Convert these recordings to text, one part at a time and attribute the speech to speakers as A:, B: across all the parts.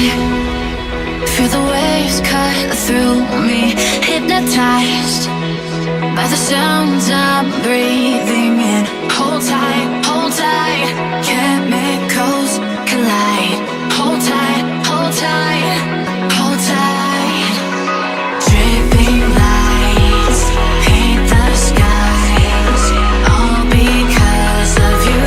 A: Feel the waves cut through me, hypnotized by the sounds I'm breathing in. Hold tight, chemicals collide. Hold tight, hold tight, hold tight. Dripping lights paint the skies, all because of you.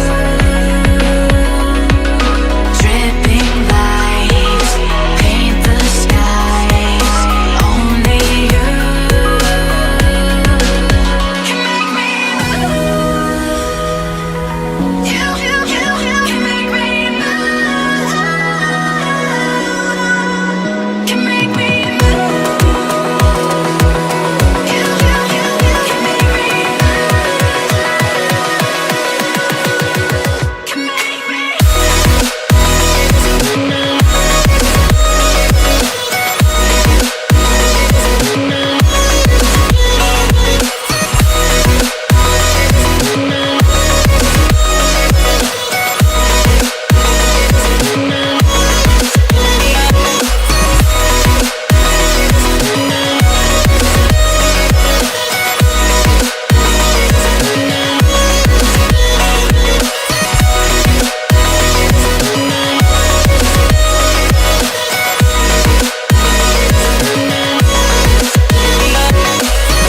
A: Dripping lights paint the skies, only you can make me move. You can make me move. Can make me move. You can make me move. Can make me.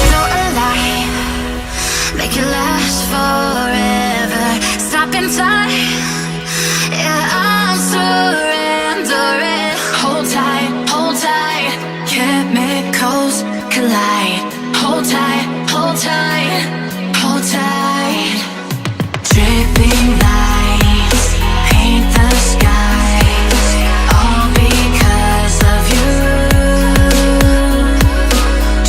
A: Feel alive, make it last forever. Stop in time, yeah, I'm surrendering. Hold tight, chemicals collide. Hold tight, hold tight, hold tight. Dripping lights paint the skies, all because of you.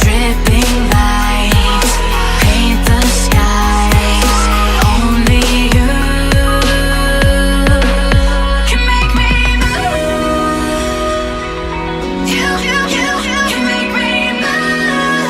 A: Dripping lights paint the skies, only you can make me move. You can make me move.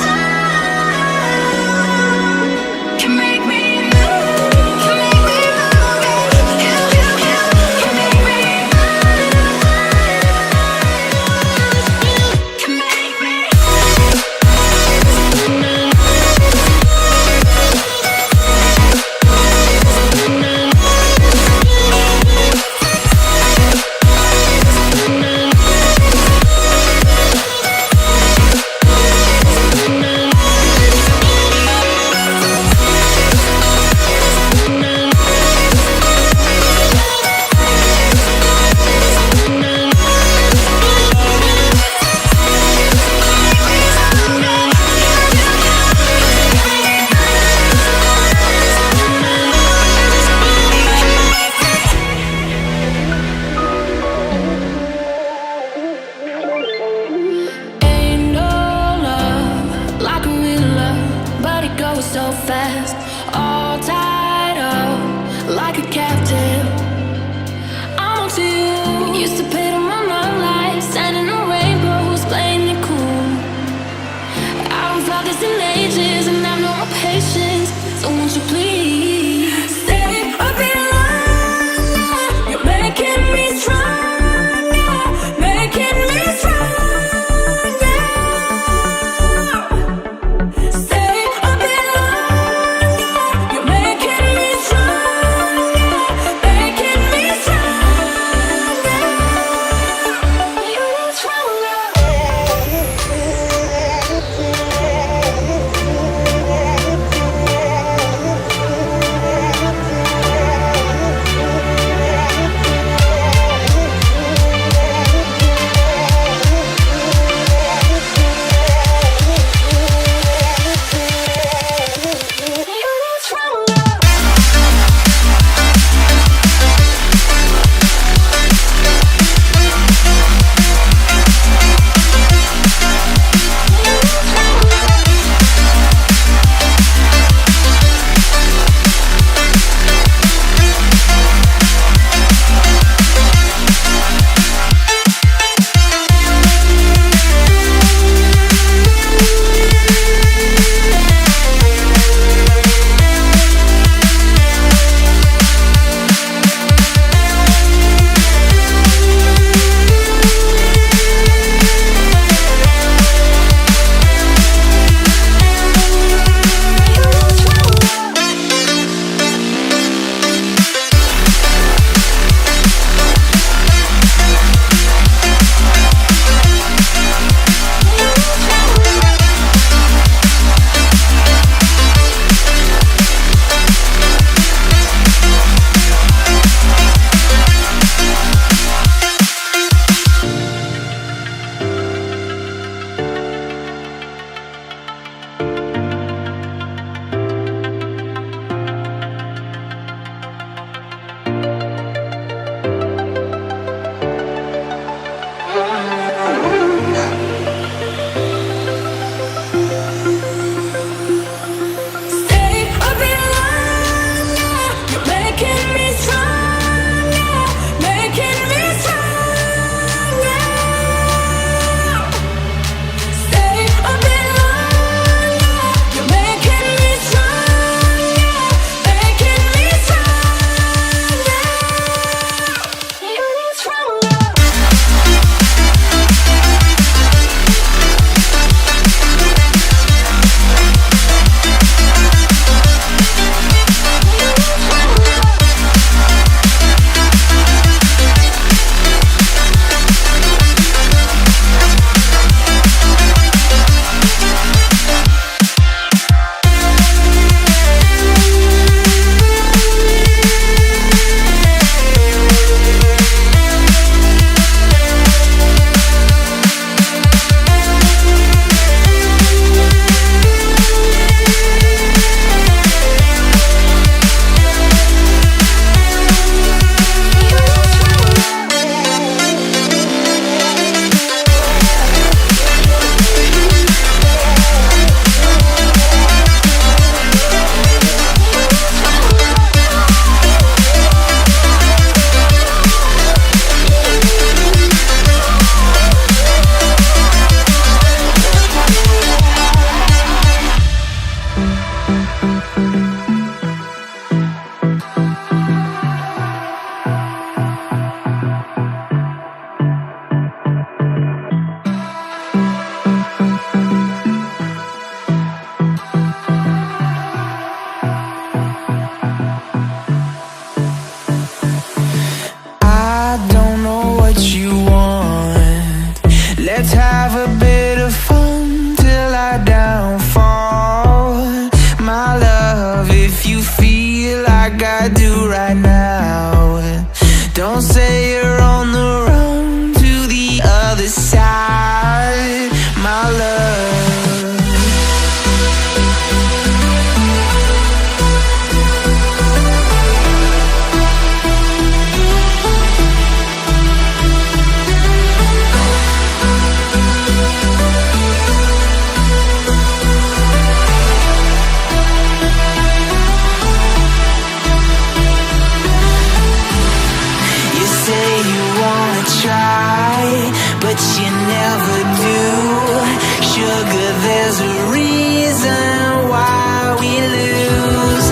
B: Sugar, there's a reason why we lose.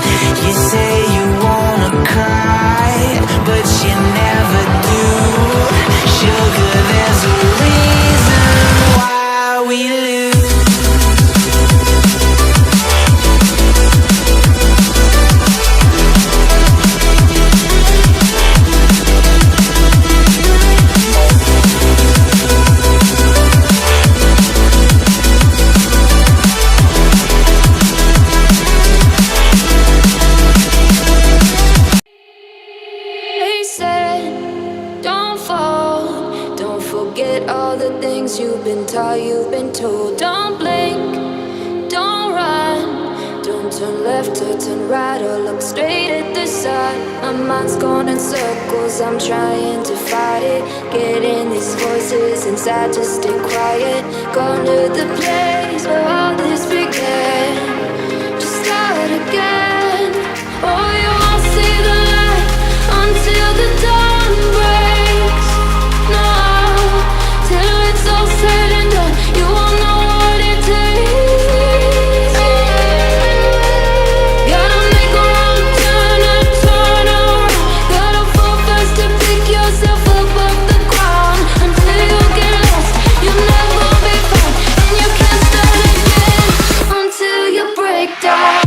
B: You say you wanna cry, but you never do. Sugar, there's a reason why we lose.
A: They said, don't fall. Don't forget all the things you've been taught, you've been told. Don't blink, don't run. Don't turn left or turn right or look straight at the sun. My mind's going in circles, I'm trying to fight it. Getting these voices inside to stay quiet. Gone to the place where all this began. Just start again. Oh, you won't see the light until the dawn breaks. No, till it's all said and done, you won't know what it takes. Gotta make a wrong turn and turn around. Gotta fall fast to pick yourself up off the ground. Until you get lost, you'll never be found. And you can't start again until you break down.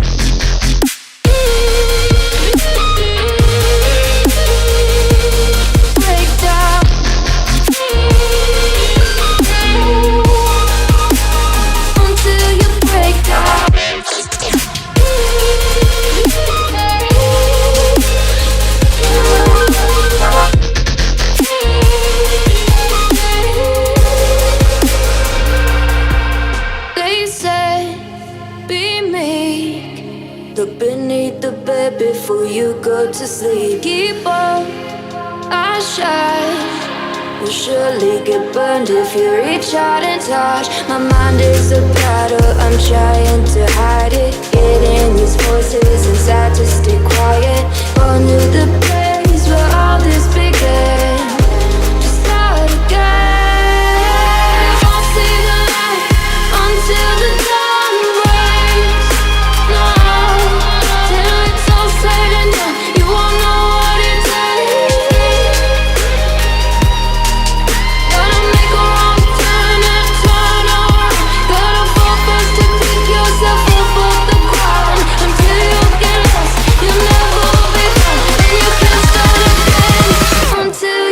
A: Break down. Until you break down. They say, be meek. Look beneath the bed before you go to sleep. Keep on, I shine. Will surely get burned if you reach out and touch. My mind is a battle, I'm trying to hide it. Getting these voices inside to stay quiet. On to the place where all this began. Just start again. You won't see the light until the dawn breaks. No, till it's all said and done, you won't know what it takes. Gotta make a wrong turn and turn around. Gotta fall fast to pick yourself up off the ground. Until you get lost, you'll never be found. And you can't start again until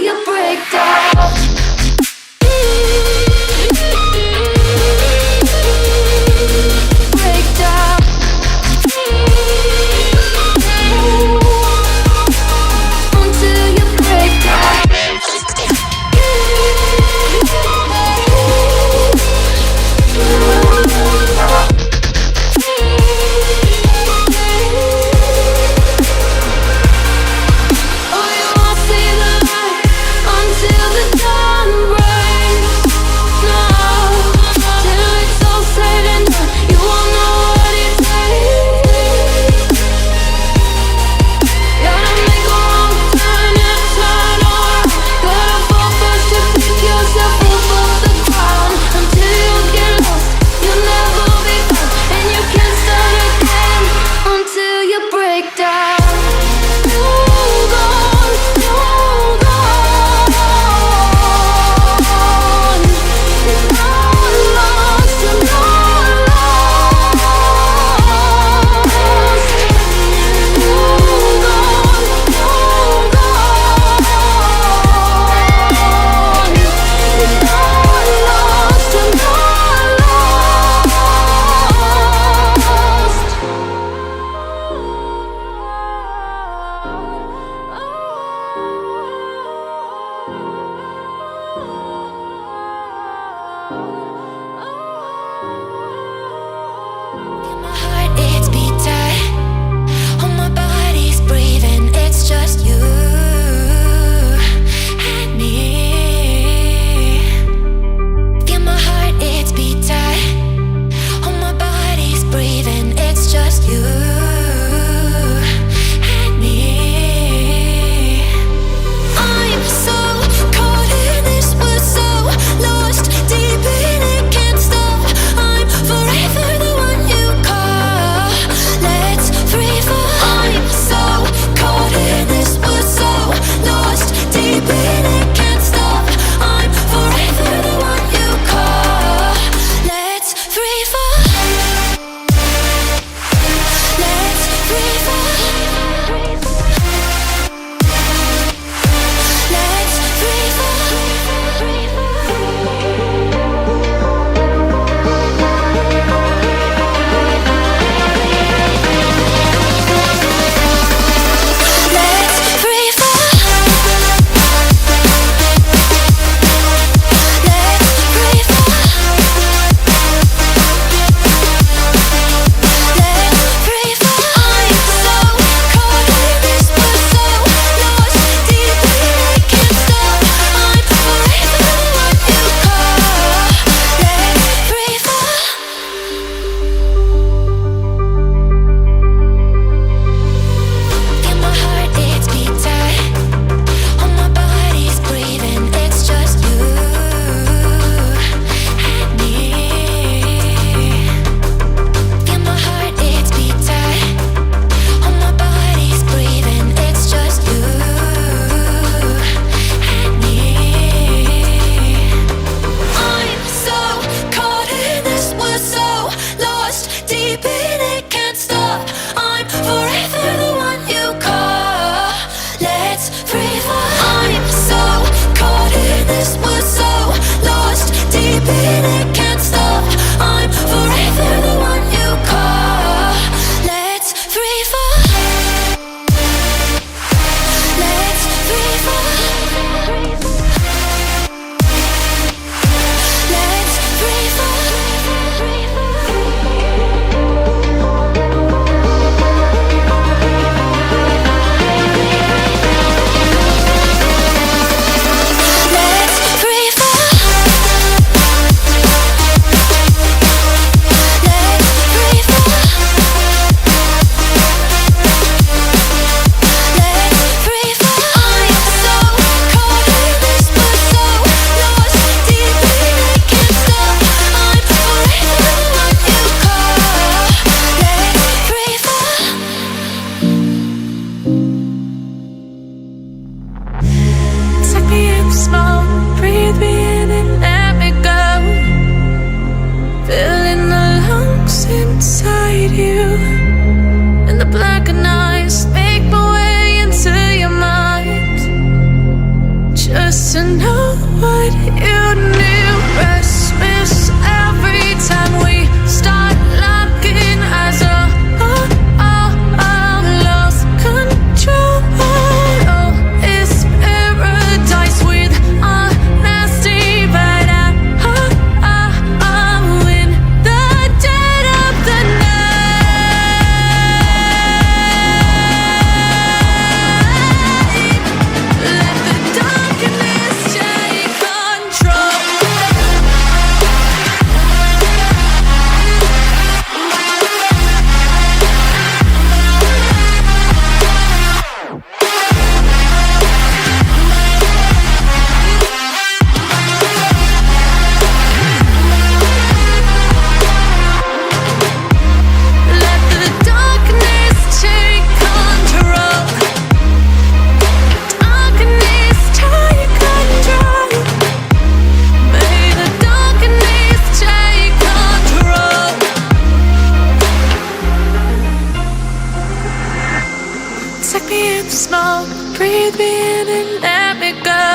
A: strong. Breathe me in and let me go.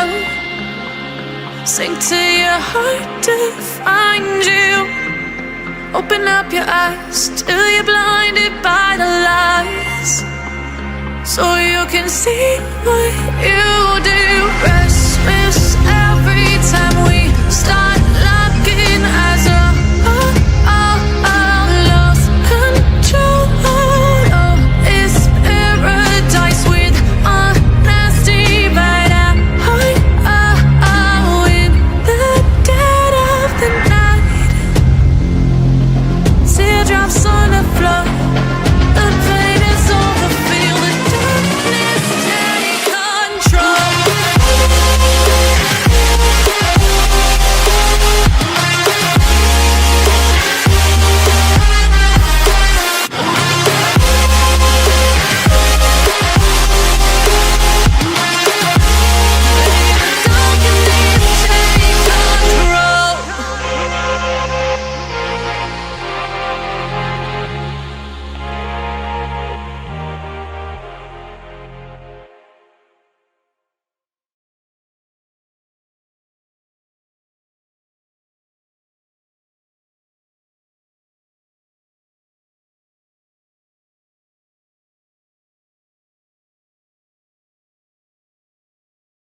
A: Sink to your heart to find you. Open up your eyes till you're blinded by the lies, so you can see what you do. Rest